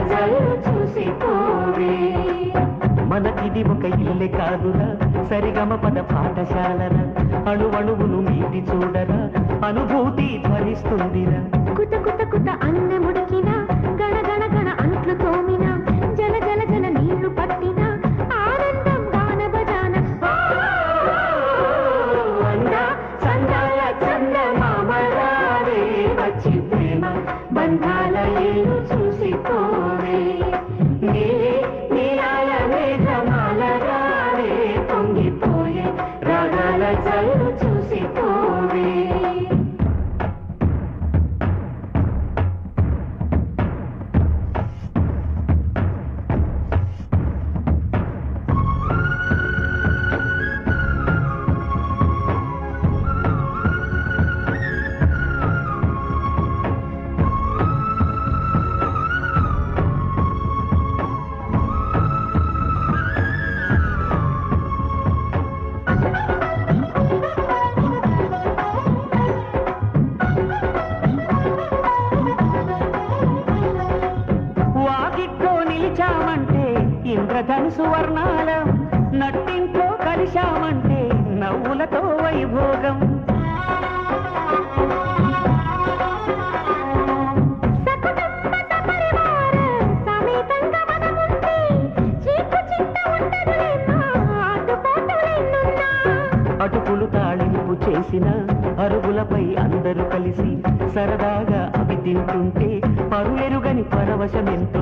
జల్లు చూసిపోవే మనకిది ఒక ఇల్లే కాదురా సరిగమ పద పాఠశాలరా అణువణువును మీటి చూడరా అనుభూతి ధ్వనిస్తుందిరా కుత కుత కుత అన్నముడికినా గణ గణ గణ అంట్లు తోమినా జల జల జల నీళ్లు పట్టినా ఆనందం గాన బజాన చందాల చంద మామరావే వచ్చి ప్రేమ బంధాల ఏలు చూసిపోవే నీలాల మేఘమాల రావే పొంగిపోయే రాగాల జల్లు చూసిపోవే ఇంద్రధనుసు వర్ణాల నట్టింట్లో కలిశామంటే నవ్వులతో వైభోగం అటుకులు తాళింపు చేసిన అరుగులపై అందరూ కలిసి సరదాగా అవి తింటుంటే పరులెరుగని పరవశమెంతో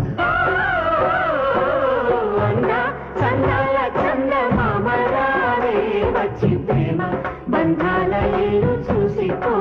చందాల చంద మామరావే వచ్చి ప్రేమ బంధాల ఏలు చూసిపో